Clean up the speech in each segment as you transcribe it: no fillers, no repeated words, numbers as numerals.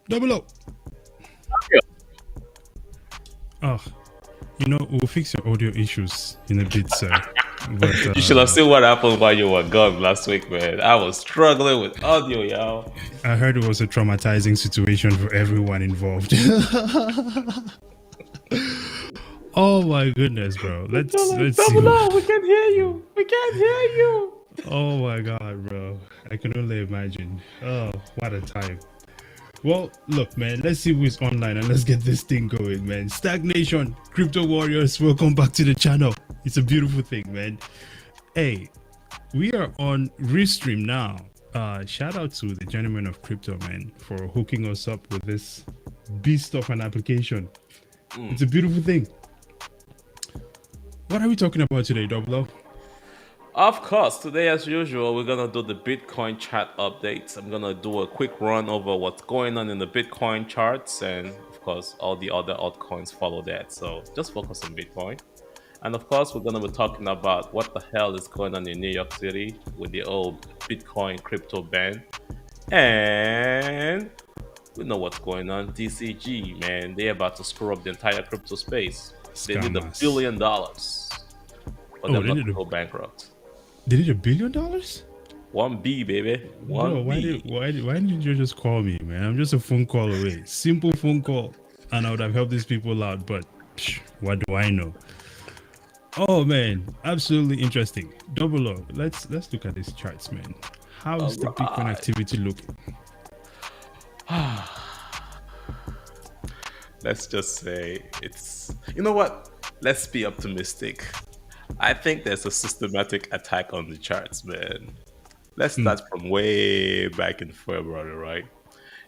Double up. Yeah. Oh, we'll fix your audio issues in a bit, sir. But You should have seen what happened while you were gone last week, man. I was struggling with audio, y'all. I heard it was a traumatizing situation for everyone involved. Oh my goodness, bro. They're Let's like, let's see. double up, we can hear you. We can't hear you. Oh my god, bro. I can only imagine. Oh, what a time. Well, look, man, let's see who's online and let's get this thing going, man. Stagnation, Crypto Warriors, welcome back to the channel. It's a beautiful thing, man. Hey, we are on Restream now. Shout out to the gentleman of crypto, man, for hooking us up with this beast of an application. It's a beautiful thing. What are we talking about today, Double O? Of course, today as usual, we're gonna do the Bitcoin chart updates. I'm gonna do a quick run over what's going on in the Bitcoin charts, and of course, all the other altcoins follow that. So just focus on Bitcoin. And of course, we're gonna be talking about what the hell is going on in New York City with the old Bitcoin crypto ban. And we know what's going on. DCG, man, they're about to screw up the entire crypto space. They need $1 Scammers. billion for Oh, them not to go bankrupt. they did $1 billion? 1B, baby. Bro, 1B. why didn't you just call me, man? I'm just a phone call away. Simple phone call, and I would have helped these people out. But what do I know? Oh man, absolutely interesting. Double O. Let's look at these charts, man. All How's the Bitcoin right. activity looking? Let's just say it's. You know what? Let's be optimistic. I think there's a systematic attack on the charts, man. Let's Hmm, start from way back in February, right?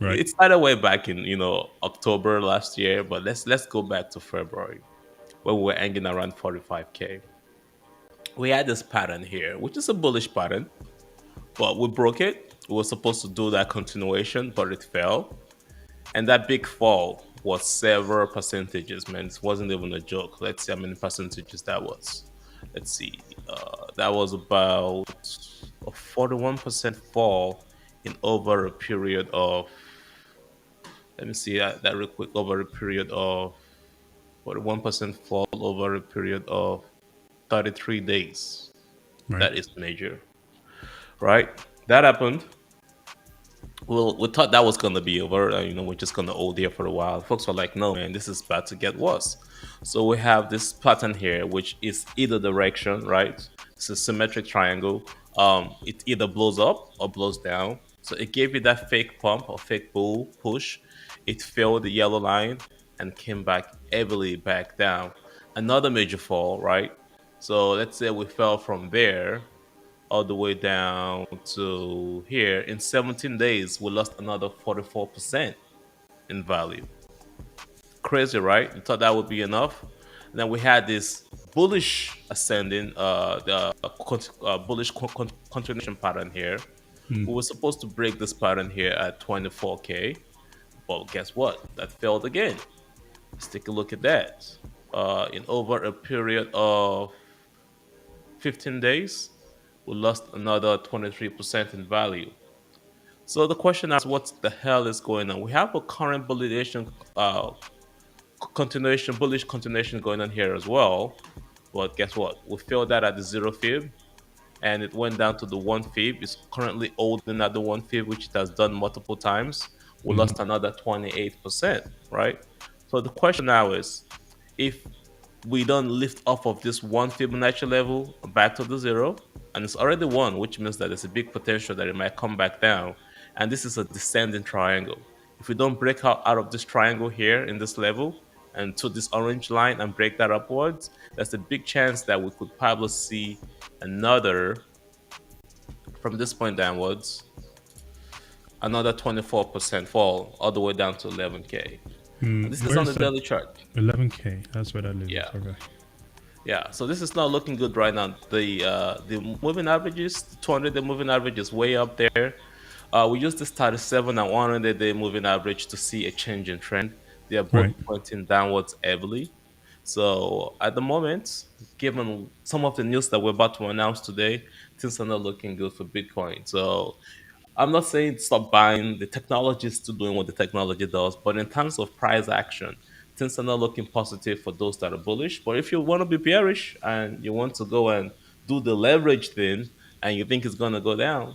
right. It started way back in October last year, but let's go back to February when we were hanging around 45K. We had this pattern here, which is a bullish pattern, but we broke it. We were supposed to do that continuation, but it fell. And that big fall was several percentages, man. It wasn't even a joke. Let's see how many percentages that was. Let's see. That was about a 41% fall in over a period of, let me see that real quick, over a period of 41% fall over a period of 33 days. Right. That is major, right? That happened. Well, we thought that was gonna be over. We're just gonna hold there for a while. Folks were like, "No, man, this is about to get worse." So we have this pattern here, which is either direction, right? It's a symmetric triangle. It either blows up or blows down. So it gave you that fake pump or fake bull push. It filled the yellow line and came back heavily back down. Another major fall, right? So let's say we fell from there all the way down to here. In 17 days, we lost another 44% in value. Crazy, right? You thought that would be enough. And then we had this bullish ascending, bullish continuation pattern here. Hmm, We were supposed to break this pattern here at 24K, but guess what? That failed again. Let's take a look at that. In over a period of 15 days, we lost another 23% in value. So the question is, what the hell is going on? We have a current bullish continuation going on here as well. But guess what? We failed that at the zero fib, and it went down to the one fib. It's currently holding at the one fib, which it has done multiple times. We mhm. lost another 28%, right? So the question now is, if we don't lift off of this one Fibonacci level back to the zero, and it's already one, which means that there's a big potential that it might come back down. And this is a descending triangle. If we don't break out of this triangle here in this level and to this orange line and break that upwards, there's a big chance that we could probably see another, from this point downwards, another 24% fall all the way down to 11K. And this is on Where's the that? daily chart. 11K. That's where that is. Yeah. Okay. Yeah, so this is not looking good right now. The moving averages, 200-day moving average is way up there. We use the 37 and 100-day moving average to see a change in trend. They are both Right. pointing downwards heavily. So at the moment, given some of the news that we're about to announce today, things are not looking good for Bitcoin. So I'm not saying stop buying. The technology is still doing what the technology does, but in terms of price action, things are not looking positive for those that are bullish. But if you want to be bearish and you want to go and do the leverage thing, and you think it's going to go down,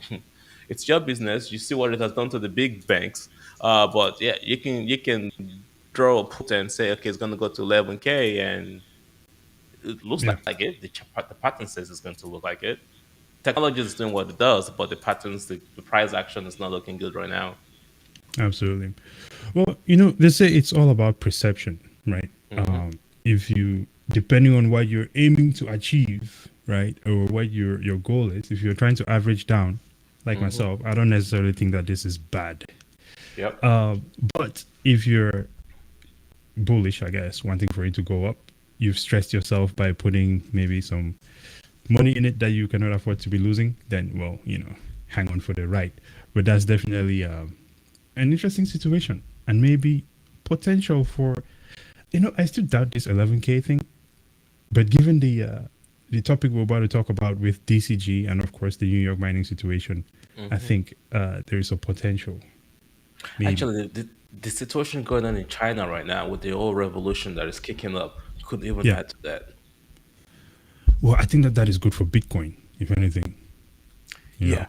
it's your business. You see what it has done to the big banks. But yeah, you can draw a put and say, okay, it's going to go to 11K, and it looks Yeah, like it. The pattern says it's going to look like it. Technology is doing what it does, but the patterns, the price action is not looking good right now. absolutely. Well, they say it's all about perception, right? Hmm. If you, depending on what you're aiming to achieve, right, or what your goal is, if you're trying to average down, like Hmm. myself, I don't necessarily think that this is bad. Yep. But if you're bullish, I guess, wanting for it to go up, you've stressed yourself by putting maybe some money in it that you cannot afford to be losing, then, well, hang on for the ride. But that's definitely an interesting situation and maybe potential for, I still doubt this 11K thing, but given the topic we're about to talk about with DCG and of course the New York mining situation, I Hmm. think there is a potential, maybe. Actually, the situation going on in China right now with the whole revolution that is kicking up could even Yeah. add to that. Well, I think that that is good for Bitcoin, if anything, you Yeah. know,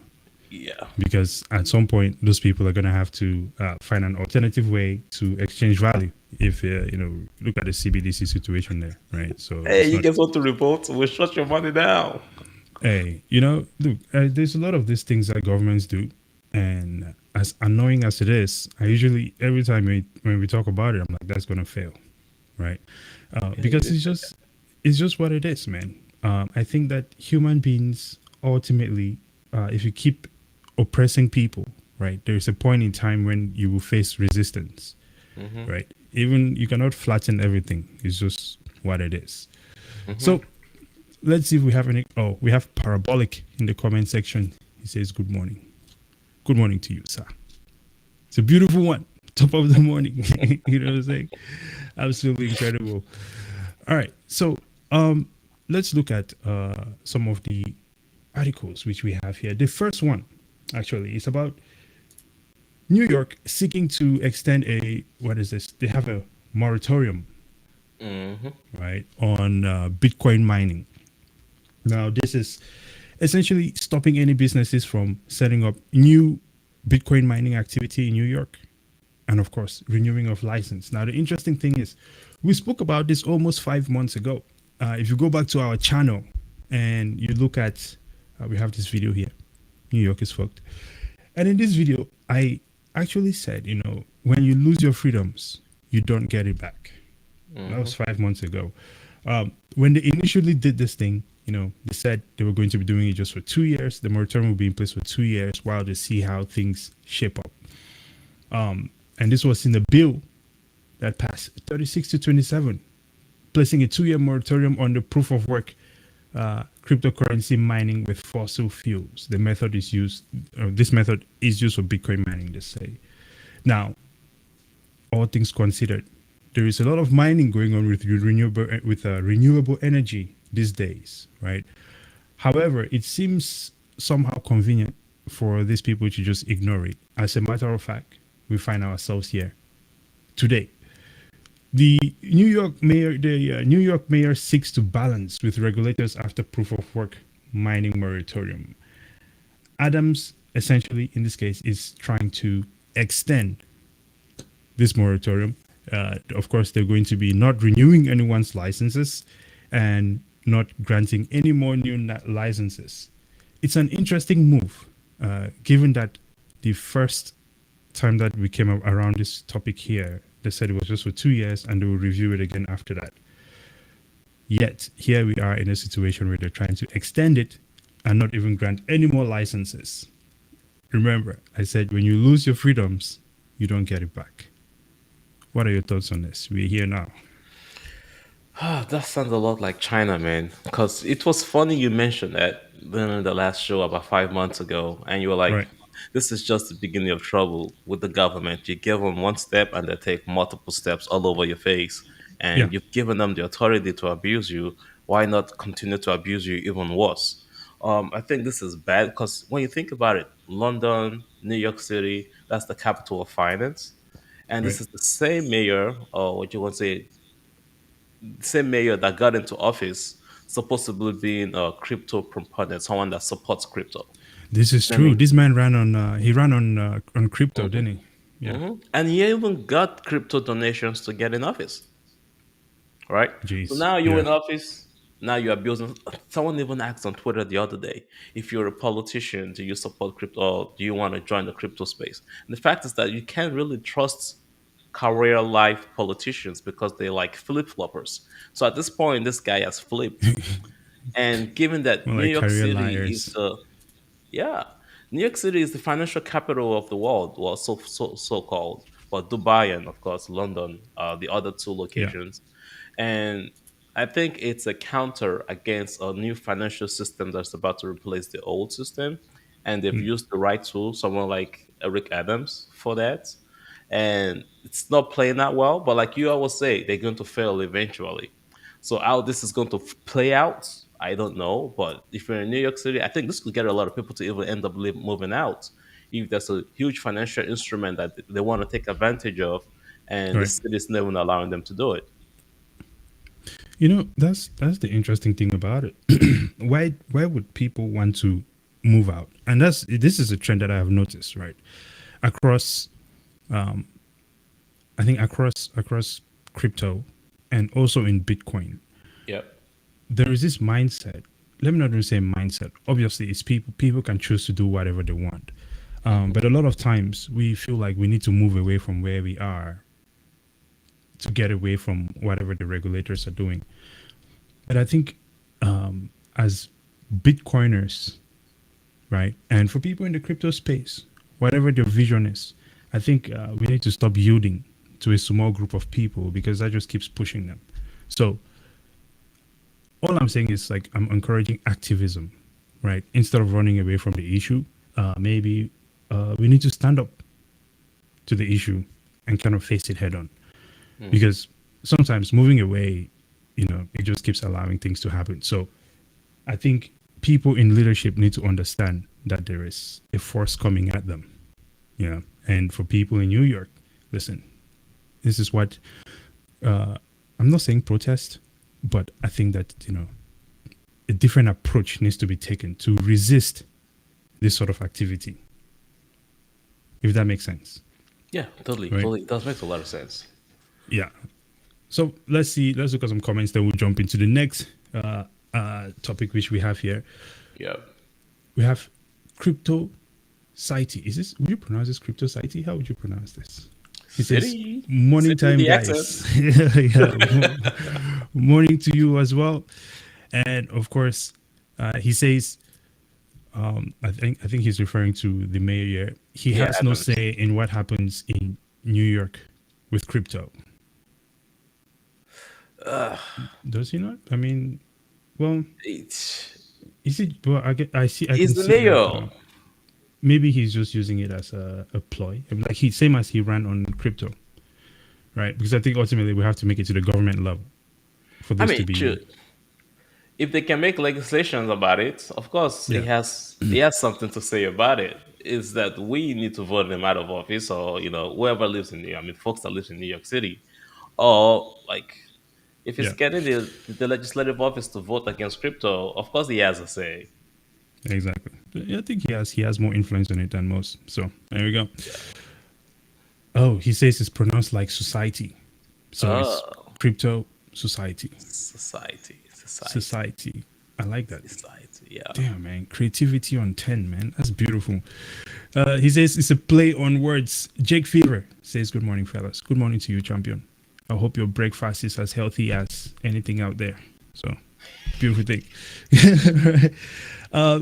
Yeah. because at some point those people are going to have to find an alternative way to exchange value. If look at the CBDC situation there, right? So Hey, it's you not. guys want to revolt? We'll shut your money down. Hey, look, there's a lot of these things that governments do, and as annoying as it is, I usually every time when we talk about it, I'm like, that's gonna fail, right? Yeah, it Because is. it's just what it is, man. I think that human beings ultimately, if you keep oppressing people, right, there's a point in time when you will face resistance, Hmm. right? Even you cannot flatten everything. It's just what it is. Hmm. So let's see if we have any. Oh, we have parabolic in the comment section. He says, "Good morning. Good morning to you, sir. It's a beautiful one. Top of the morning." You know what I'm saying? Absolutely incredible. All right, so let's look at some of the articles which we have here. The first one, actually, is about New York seeking to extend a what is this? They have a moratorium, Hmm. right, on Bitcoin mining. Now, this is essentially stopping any businesses from setting up new Bitcoin mining activity in New York, and of course, renewing of license. Now, the interesting thing is, we spoke about this almost 5 months ago. If you go back to our channel and you look at, we have this video here. New York is fucked. And in this video, I actually said, when you lose your freedoms, you don't get it back. That Hmm. was 5 months ago. When they initially did this thing, they said they were going to be doing it just for 2 years. The moratorium will be in place for 2 years while they see how things shape up. And this was in the bill that passed 36 to 27, placing a 2 year moratorium on the proof of work cryptocurrency mining with fossil fuels. This method is used for Bitcoin mining, they say. Now, all things considered, there is a lot of mining going on with renewable energy these days, right? However, it seems somehow convenient for these people to just ignore it. As a matter of fact, we find ourselves here today. The New York mayor seeks to balance with regulators after proof of work mining moratorium. Adams, essentially, in this case, is trying to extend this moratorium. Of course, they're going to be not renewing anyone's licenses and not granting any more new licenses. It's an interesting move, given that the first time that we came around this topic here, they said it was just for 2 years and they will review it again after that. Yet, here we are in a situation where they're trying to extend it and not even grant any more licenses. Remember, I said when you lose your freedoms, you don't get it back. What are your thoughts on this? We're here now. That sounds a lot like China, man. Because it was funny you mentioned that in the last show about 5 months ago, and you were like, Right. "This is just the beginning of trouble with the government. You give them one step, and they take multiple steps all over your face, Yeah. and you've given them the authority to abuse you. Why not continue to abuse you even worse?" I think this is bad because when you think about it, London. New York City, that's the capital of finance. And Right. this is the same mayor, or what you want to say, the same mayor that got into office, supposedly being a crypto proponent, someone that supports crypto. This is I true. mean, This man ran on. He ran on crypto, didn't he? Yeah. and he even got crypto donations to get in office. Right? So Jeez. now you're Yeah. in office. Now you are building. Someone even asked on Twitter the other day, if you're a politician, do you support crypto or do you want to join the crypto space? And the fact is that you can't really trust career life politicians because they're like flip floppers. So at this point, this guy has flipped. And given that More New like York career City is liars. the yeah. New York City is the financial capital of the world, well, so called. But Dubai and of course London are the other two Yeah. locations. And I think it's a counter against a new financial system that's about to replace the old system. And they've used the right tool, someone like Eric Adams, for that. And it's not playing that well, but like you always say, they're going to fail eventually. So how this is going to play out, I don't know. But if you're in New York City, I think this could get a lot of people to even end up moving out. If there's a huge financial instrument that they want to take advantage of, and the Right. city is never allowing them to do it. You know, that's the interesting thing about it. Why would people want to move out? And this is a trend that I have noticed, right? Across I think across crypto and also in Bitcoin, Yep. there is this mindset. Let me not even say mindset. Obviously, it's people. People can choose to do whatever they want. But a lot of times we feel like we need to move away from where we are to get away from whatever the regulators are doing. But I think as Bitcoiners, right, and for people in the crypto space, whatever their vision is, I think we need to stop yielding to a small group of people because that just keeps pushing them. So all I'm saying is like I'm encouraging activism, right? Instead of running away from the issue, maybe we need to stand up to the issue and kind of face it head on. Because sometimes moving away, it just keeps allowing things to happen. So I think people in leadership need to understand that there is a force coming at them. And for people in New York, listen, this is what I'm not saying protest, but I think that a different approach needs to be taken to resist this sort of activity, if that makes sense. Yeah, totally. Right. Totally. It does make a lot of sense. Yeah. So let's look at some comments, then we'll jump into the next topic which we have here. Yeah. We have crypto City. Is this, would you pronounce this crypto City? How would you pronounce this? It says City. morning City with time, the guys. accent. Yeah. Morning to you as well. And of course, he says, I think he's referring to the mayor. He Yeah, has no Adams. say in what happens in New York with crypto. Does he not? I mean, well, It's, is it? Well, I see. I he's can the see that. mayor. Maybe he's just using it as a ploy. I mean, like same as he ran on crypto, right? Because I think ultimately we have to make it to the government level for I this to mean, be. shoot, if they can make legislations about it, of course Yeah, he has something to say about it. Is that we need to vote him out of office, or whoever lives in I mean, folks that lives in New York City, or like if he's yeah, getting the legislative office to vote against crypto, of course he has a say. exactly. Yeah, I think he has more influence on it than most. So there we go. Oh, he says it's pronounced like society, so it's Oh, crypto society. society, Society. I like that. society. Yeah. Damn, man. Creativity on 10, man. That's beautiful. He says it's a play on words. Jake Fever says, good morning, fellas. Good morning to you, champion. I hope your breakfast is as healthy as anything out there. So, beautiful thing.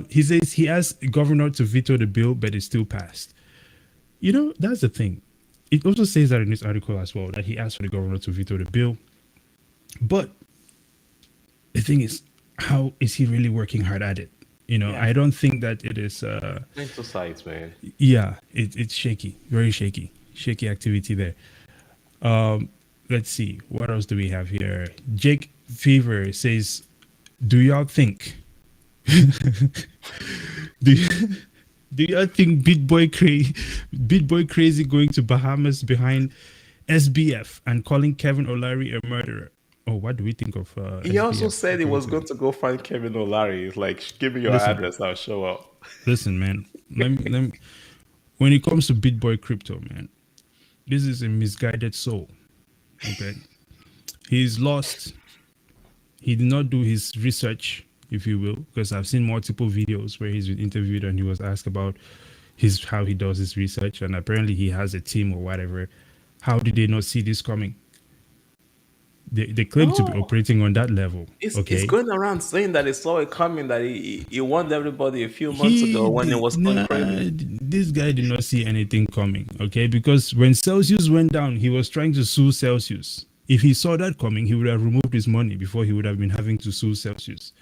He says he asked the governor to veto the bill, but it still passed. That's the thing. It also says that in this article as well, that he asked for the governor to veto the bill. But the thing is, how is he really working hard at it? Yeah. I don't think that it is. Mental science, man. Yeah, it's shaky, very shaky activity there. Let's see, what else do we have here? Jake Fever says, "Do y'all think? do, y- Do you think Bitboy crazy going to Bahamas behind SBF and calling Kevin O'Leary a murderer? Oh, what do we think of He also SBF said he going was to? going to go find Kevin O'Leary. He's like, give me your Listen, address, I'll show up. listen, man. When it comes to Bitboy crypto, man, this is a misguided soul. Okay, he's lost. He did not do his research, if you will, because I've seen multiple videos where he's been interviewed and he was asked about his how he does his research, and apparently he has a team or whatever. How did they not see this coming? They claim to be No, operating on that level. it's Okay, going around saying that he saw it coming, that he warned everybody a few months ago he when it did was going nah, crazy. this guy did not see anything coming. Okay, because when Celsius went down, he was trying to sue Celsius. If he saw that coming, he would have removed his money before he would have been having to sue Celsius.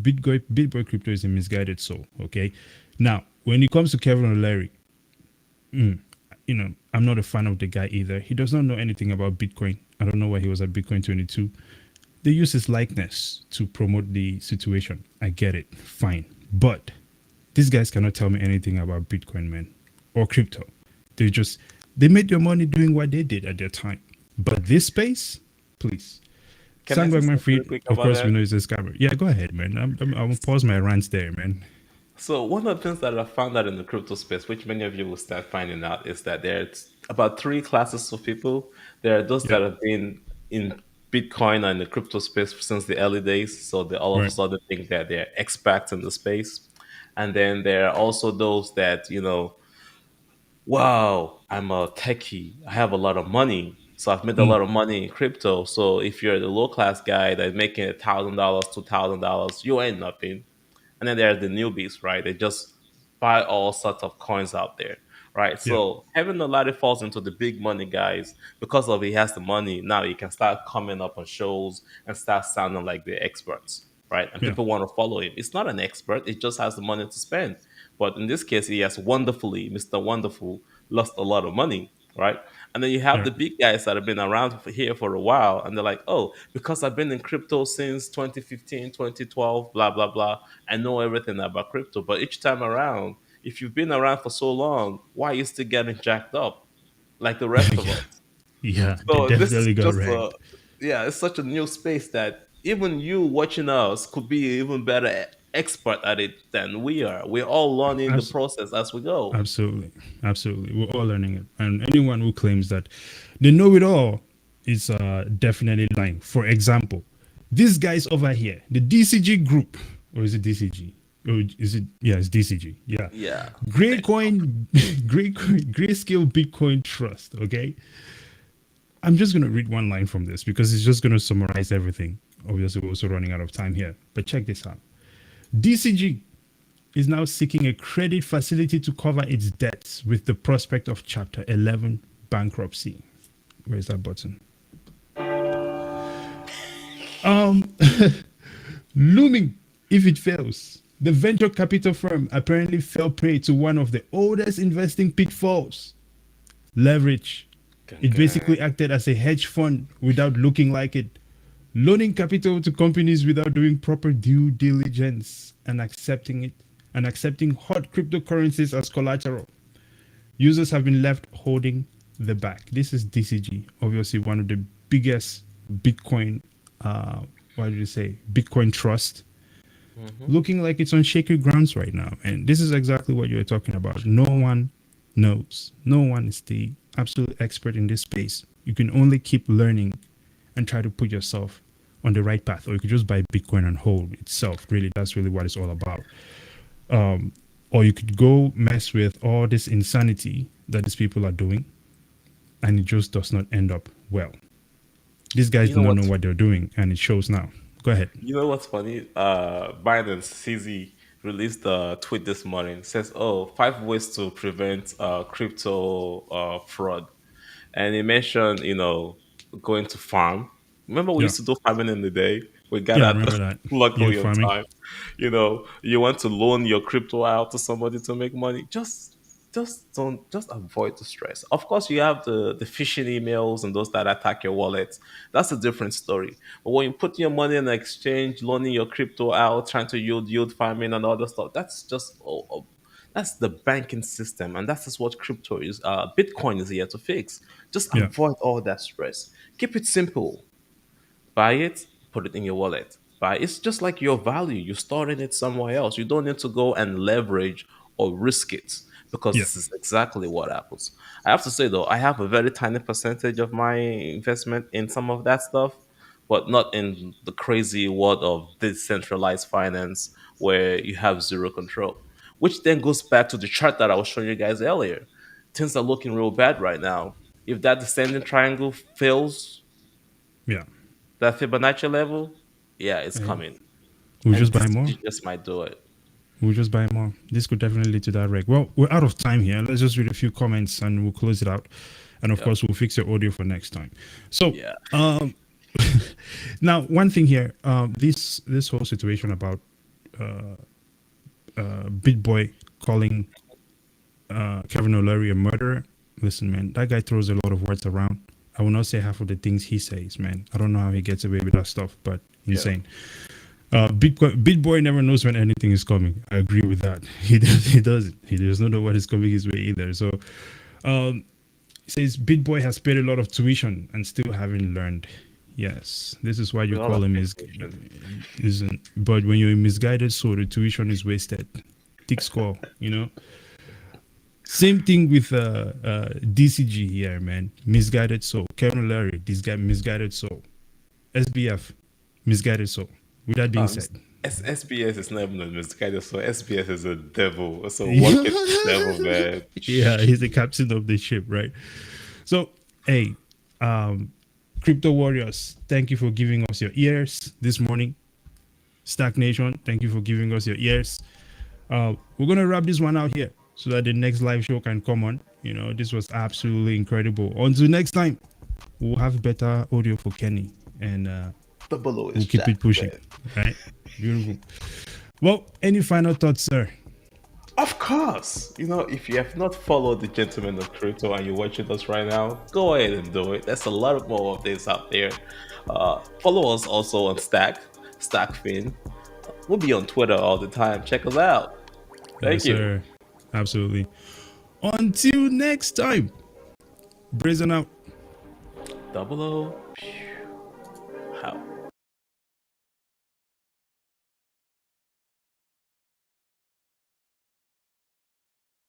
Bitboy crypto is a misguided soul. Okay, now when it comes to Kevin O'Leary, I'm not a fan of the guy either. He does not know anything about Bitcoin. I don't know why he was at Bitcoin 22. They use his likeness to promote the situation. I get it, fine, but these guys cannot tell me anything about Bitcoin, man, or crypto. They just they made their money doing what they did at their time. But this space, please. Can I say Sandberg something real Manfred, quick of about course, we that? know he's a scammer. Yeah, go ahead, man. I'm gonna pause my rants there, man. So one of the things that I found out in the crypto space, which many of you will start finding out, is that there's about three classes of people. There are those Yeah, that have been in Bitcoin and the crypto space since the early days, so they all of a right. sudden think that they're experts in the space. And then there are also those that, wow, I'm a techie. I have a lot of money. So I've made a Mm, lot of money in crypto. So if you're the low class guy that's making $1,000, $2,000, you ain't nothing. And then there are the newbies, right? They just buy all sorts of coins out there, right? yeah, So having a lot falls into the big money guys because of he has the money. Now he can start coming up on shows and start sounding like the experts, right? And yeah, people want to follow him. It's not an expert; it just has the money to spend. But in this case, he has wonderfully, Mr. Wonderful, lost a lot of money, right? And then you have yeah. the big guys that have been around here for a while, and they're like, oh, because I've been in crypto since 2015, 2012, blah, blah, blah. I know everything about crypto. But each time around, if you've been around for so long, why are you still getting jacked up like the rest of us? Yeah, they So this is definitely got just a, wrecked. yeah, it's such a new space that even you watching us could be even better expert at it than we are. We're all learning the Abs- process as we go. Absolutely, absolutely. We're all learning it, and anyone who claims that they know it all is definitely lying. For example, these guys over here, the DCG group, or is it DCG? Or is it? Yeah, it's DCG. Yeah, Yeah. Greycoin, Grayscale Bitcoin Trust. Okay, I'm just gonna read one line from this because it's just gonna summarize everything. Obviously, we're also running out of time here, but check this out. DCG is now seeking a credit facility to cover its debts with the prospect of Chapter 11 bankruptcy. Where's that button? Um, Looming if it fails. The venture capital firm apparently fell prey to one of the oldest investing pitfalls: leverage. Gang, It basically gang. acted as a hedge fund without looking like it, loaning capital to companies without doing proper due diligence and accepting hot cryptocurrencies as collateral. Users have been left holding the bag. This is DCG, obviously one of the biggest Bitcoin, what did you say, Bitcoin trust, Hmm. looking like it's on shaky grounds right now. And this is exactly what you're talking about. No one knows. No one is the absolute expert in this space. You can only keep learning and try to put yourself on the right path, or you could just buy Bitcoin and hold itself. Really, that's really what it's all about. Or you could go mess with all this insanity that these people are doing, and it just does not end up well. These guys You do know not know what's what they're doing, and it shows now. Go ahead. You know what's funny? Binance CZ released a tweet this morning. It says, "Oh, 5 ways to prevent crypto fraud," and it mentioned, going to farm. Remember, we Yeah, used to do farming in the day. We got yeah, I out remember that. Yield luckily on farming. time. You want to loan your crypto out to somebody to make money. Just avoid the stress. Of course, you have the phishing emails and those that attack your wallet. That's a different story. But when you put your money in an exchange, loaning your crypto out, trying to yield farming and other stuff, That's the banking system, and that's just what crypto is. Bitcoin is here to fix. Just Yeah. avoid all that stress. Keep it simple. Buy it, put it in your wallet. Buy it's just like your value. You're storing it somewhere else. You don't need to go and leverage or risk it because Yeah. this is exactly what happens. I have to say though, I have a very tiny percentage of my investment in some of that stuff, but not in the crazy world of decentralized finance where you have zero control. Which then goes back to the chart that I was showing you guys earlier. Things are looking real bad right now. If that descending triangle fails, Yeah. that Fibonacci level, yeah, it's Hey, coming. we'll And just buy this more. just might do it. We'll just buy more. This could definitely lead to that wreck. Well, we're out of time here. Let's just read a few comments and we'll close it out. And of Yeah. course, we'll fix your audio for next time. So, Yeah. now one thing here, this whole situation about BitBoy calling Kevin O'Leary a murderer. Listen, man, that guy throws a lot of words around. I will not say half of the things he says, man. I don't know how he gets away with that stuff, but insane. BitBoy never knows when anything is coming. I agree with that. He does. He doesn't. He does not know what is coming his way either. So, he says BitBoy has paid a lot of tuition and still haven't learned. Yes, this is why you A lot call of him information. isn't. But when you're a misguided soul, the tuition is wasted. Thick score, you know. Same thing with DCG here, man. Misguided soul. Kevin Larry, this guy misguided soul. SBF, misguided soul. With that being said, SBS is not even a misguided, so SBS is a devil. So what is the devil, man? yeah, he's the captain of the ship, right? So, hey, Crypto Warriors, thank you for giving us your ears this morning. Stakk Nation, thank you for giving us your ears. We're gonna wrap this one out here so that the next live show can come on. You know, this was absolutely incredible. Until next time, we'll have better audio for Kenny, and Double O is we'll keep Jack, it pushing. man. Right? Beautiful. Well, any final thoughts, sir? Of course. You know, if you have not followed the Gentleman of Crypto and you're watching us right now, go ahead and do it. There's a lot more of this out there. Follow us also on StackFin. We'll be on Twitter all the time. Check us out. Thank Yes, you. sir. Absolutely. Until next time, brazen out. Double O. How?